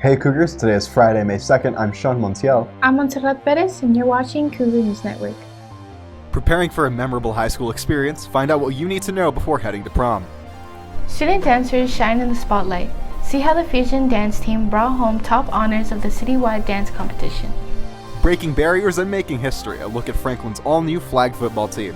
Hey Cougars, today is Friday, May 2nd. I'm Sean Montiel. I'm Montserrat Perez, and you're watching Cougar News Network. Preparing for a memorable high school experience, find out what you need to know before heading to prom. Student dancers shine in the spotlight. See how the Fusion dance team brought home top honors of the citywide dance competition. Breaking barriers and making history, a look at Franklin's all-new flag football team.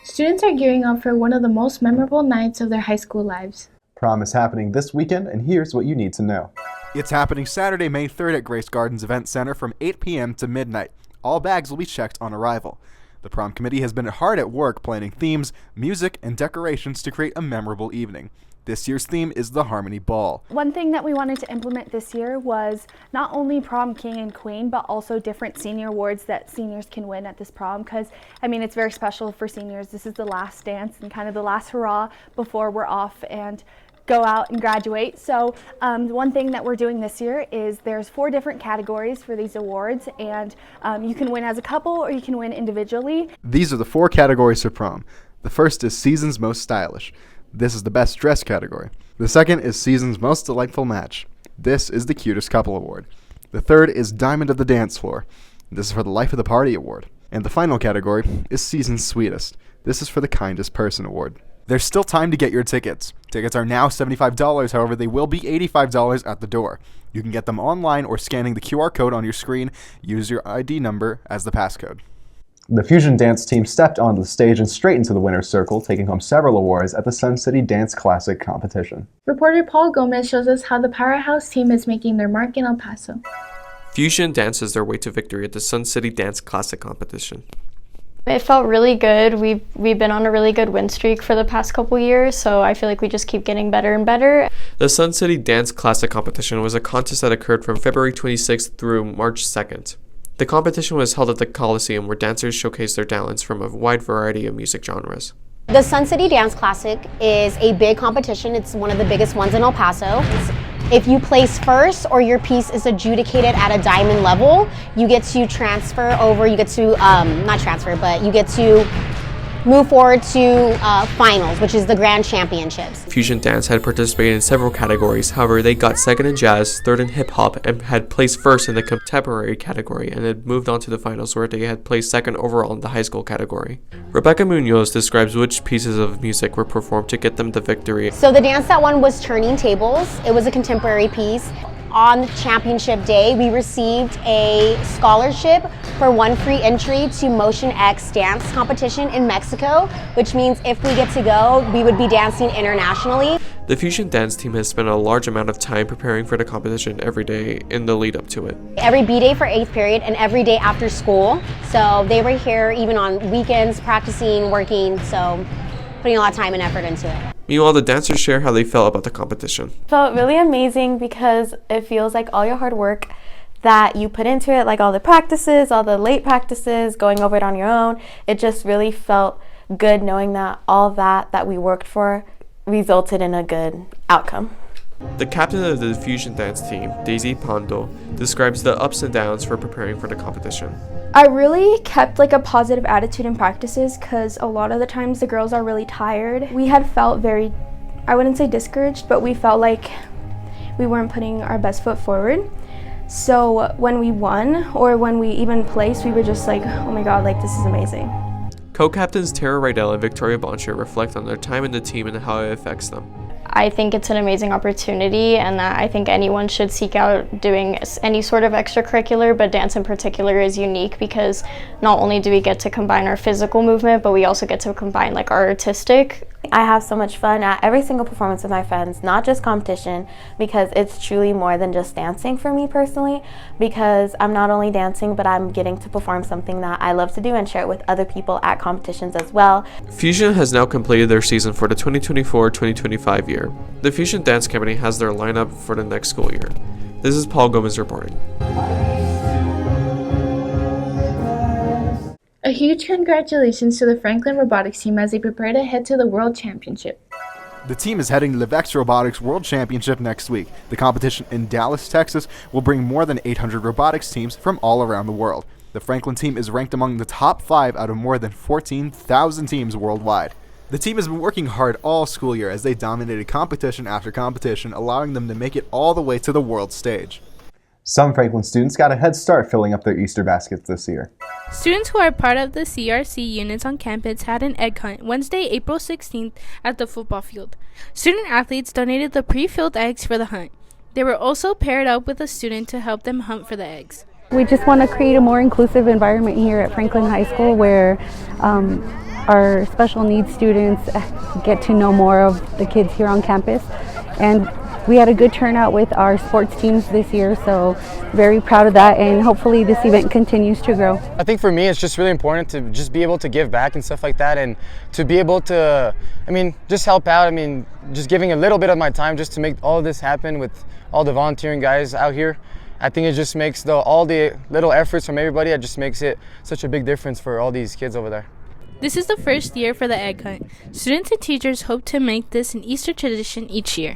Students are gearing up for one of the most memorable nights of their high school lives. Prom is happening this weekend, and here's what you need to know. It's happening Saturday, May 3rd at Grace Gardens Event Center from 8 p.m. to midnight. All bags will be checked on arrival. The prom committee has been hard at work planning themes, music, and decorations to create a memorable evening. This year's theme is the Harmony Ball. One thing that we wanted to implement this year was not only prom king and queen, but also different senior awards that seniors can win at this prom, because it's very special for seniors. This is the last dance and kind of the last hurrah before we're off and go out and graduate. So one thing that we're doing this year is there's 4 different categories for these awards, and you can win as a couple or you can win individually. These are the 4 categories for prom. The first is Season's Most Stylish. This is the Best Dress category. The second is Season's Most Delightful Match. This is the Cutest Couple Award. The third is Diamond of the Dance Floor. This is for the Life of the Party Award. And the final category is Season's Sweetest. This is for the Kindest Person Award. There's still time to get your tickets. Tickets are now $75, however they will be $85 at the door. You can get them online or scanning the QR code on your screen. Use your ID number as the passcode. The Fusion dance team stepped onto the stage and straight into the winner's circle, taking home several awards at the Sun City Dance Classic competition. Reporter Paul Gomez shows us how the powerhouse team is making their mark in El Paso. Fusion dances their way to victory at the Sun City Dance Classic competition. It felt really good. We've been on a really good win streak for the past couple years, so I feel like we just keep getting better and better. The Sun City Dance Classic competition was a contest that occurred from February 26th through March 2nd. The competition was held at the Coliseum, where dancers showcased their talents from a wide variety of music genres. The Sun City Dance Classic is a big competition. It's one of the biggest ones in El Paso. If you place first or your piece is adjudicated at a diamond level, you get to transfer over, you get to, not transfer, but you get to move forward to finals, which is the grand championships. Fusion dance had participated in several categories. However, they got second in jazz, third in hip hop, and had placed first in the contemporary category, and had moved on to the finals, where they had placed second overall in the high school category. Rebecca Munoz describes which pieces of music were performed to get them the victory. So the dance that won was Turning Tables. It was a contemporary piece. On championship day, we received a scholarship for 1 free entry to Motion X dance competition in Mexico, which means if we get to go, we would be dancing internationally. The Fusion dance team has spent a large amount of time preparing for the competition every day in the lead up to it. Every B-day for 8th period and every day after school. So they were here even on weekends, practicing, working, so putting a lot of time and effort into it. Meanwhile, the dancers share how they felt about the competition. Felt really amazing because it feels like all your hard work that you put into it, like all the practices, all the late practices, going over it on your own, it just really felt good knowing that all that we worked for resulted in a good outcome. The captain of the Fusion dance team, Daisy Pondo, describes the ups and downs for preparing for the competition. I really kept a positive attitude in practices because a lot of the times the girls are really tired. We had felt very, I wouldn't say discouraged, but we felt like we weren't putting our best foot forward. So when we won or when we even placed, we were just like, oh my God, this is amazing. Co-captains Tara Rydell and Victoria Boncher reflect on their time in the team and how it affects them. I think it's an amazing opportunity, and that I think anyone should seek out doing any sort of extracurricular, but dance in particular is unique because not only do we get to combine our physical movement, but we also get to combine our artistic. I have so much fun at every single performance with my friends, not just competition, because it's truly more than just dancing for me personally, because I'm not only dancing, but I'm getting to perform something that I love to do and share it with other people at competitions as well. Fusion has now completed their season for the 2024-2025 year. The Fusion Dance Company has their lineup for the next school year. This is Paul Gomez reporting. A huge congratulations to the Franklin Robotics team as they prepare to head to the World Championship. The team is heading to the VEX Robotics World Championship next week. The competition in Dallas, Texas will bring more than 800 robotics teams from all around the world. The Franklin team is ranked among the top 5 out of more than 14,000 teams worldwide. The team has been working hard all school year as they dominated competition after competition, allowing them to make it all the way to the world stage. Some Franklin students got a head start filling up their Easter baskets this year. Students who are part of the CRC units on campus had an egg hunt Wednesday, April 16th at the football field. Student athletes donated the pre-filled eggs for the hunt. They were also paired up with a student to help them hunt for the eggs. We just want to create a more inclusive environment here at Franklin High School where our special needs students get to know more of the kids here on campus. And we had a good turnout with our sports teams this year, so very proud of that, and hopefully this event continues to grow. I think for me it's just really important to just be able to give back and stuff like that, and to be able to, just help out. Just giving a little bit of my time just to make all of this happen with all the volunteering guys out here. I think it just makes all the little efforts from everybody, it just makes it such a big difference for all these kids over there. This is the first year for the egg hunt. Students and teachers hope to make this an Easter tradition each year.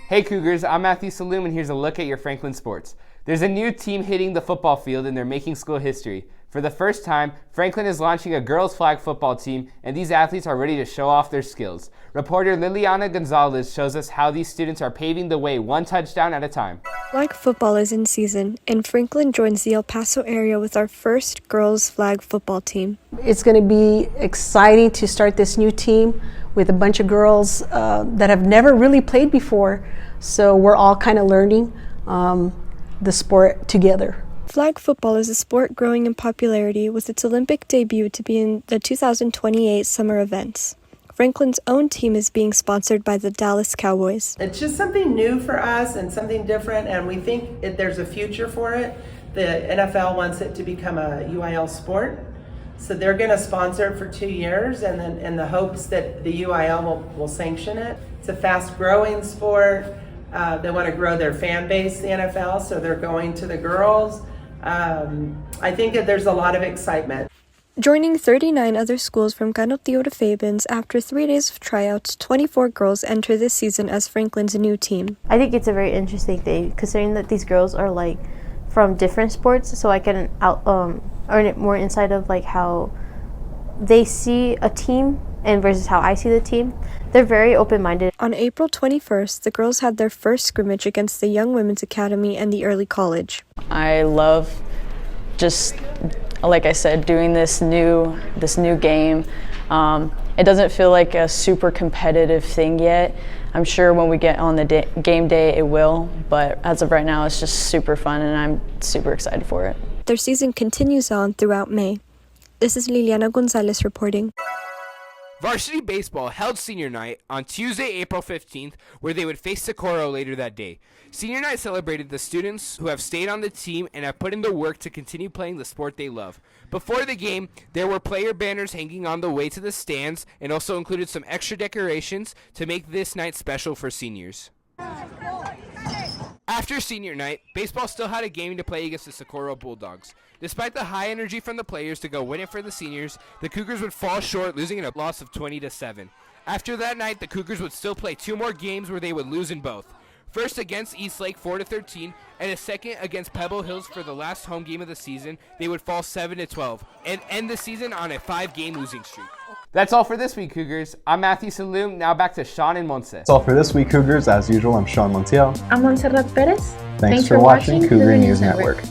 Hey Cougars, I'm Matthew Saloom and here's a look at your Franklin sports. There's a new team hitting the football field and they're making school history. For the first time, Franklin is launching a girls flag football team and these athletes are ready to show off their skills. Reporter Liliana Gonzalez shows us how these students are paving the way one touchdown at a time. Flag football is in season and Franklin joins the El Paso area with our first girls flag football team. It's going to be exciting to start this new team with a bunch of girls that have never really played before. So we're all kind of learning the sport together. Flag football is a sport growing in popularity with its Olympic debut to be in the 2028 summer events. Franklin's own team is being sponsored by the Dallas Cowboys. It's just something new for us and something different, and we think there's a future for it. The NFL wants it to become a UIL sport. So they're going to sponsor it for 2 years, and then in the hopes that the UIL will sanction it. It's a fast-growing sport. They want to grow their fan base, the NFL, so they're going to the girls. I think that there's a lot of excitement. Joining 39 other schools from Canotio to Fabens, after 3 days of tryouts, 24 girls enter this season as Franklin's new team. I think it's a very interesting thing, considering that these girls are from different sports, so I can earn more insight of how they see a team and versus how I see the team. They're very open-minded. On April 21st, the girls had their first scrimmage against the Young Women's Academy and the Early College. I love just, like I said, doing this new game. It doesn't feel like a super competitive thing yet. I'm sure when we get on the game day it will, but as of right now it's just super fun and I'm super excited for it. Their season continues on throughout May. This is Liliana Gonzalez reporting. Varsity Baseball held Senior Night on Tuesday, April 15th, where they would face Socorro later that day. Senior Night celebrated the students who have stayed on the team and have put in the work to continue playing the sport they love. Before the game, there were player banners hanging on the way to the stands and also included some extra decorations to make this night special for seniors. After Senior Night, baseball still had a game to play against the Socorro Bulldogs. Despite the high energy from the players to go win it for the seniors, the Cougars would fall short, losing in a loss of 20-7. After that night, the Cougars would still play 2 more games where they would lose in both. First against Eastlake 4-13, and a second against Pebble Hills for the last home game of the season. They would fall 7-12 and end the season on a 5-game losing streak. That's all for this week, Cougars. I'm Matthew Saloom. Now back to Sean and Montse. That's all for this week, Cougars. As usual, I'm Sean Montiel. I'm Montserrat Perez. Thanks for watching Cougar News Network.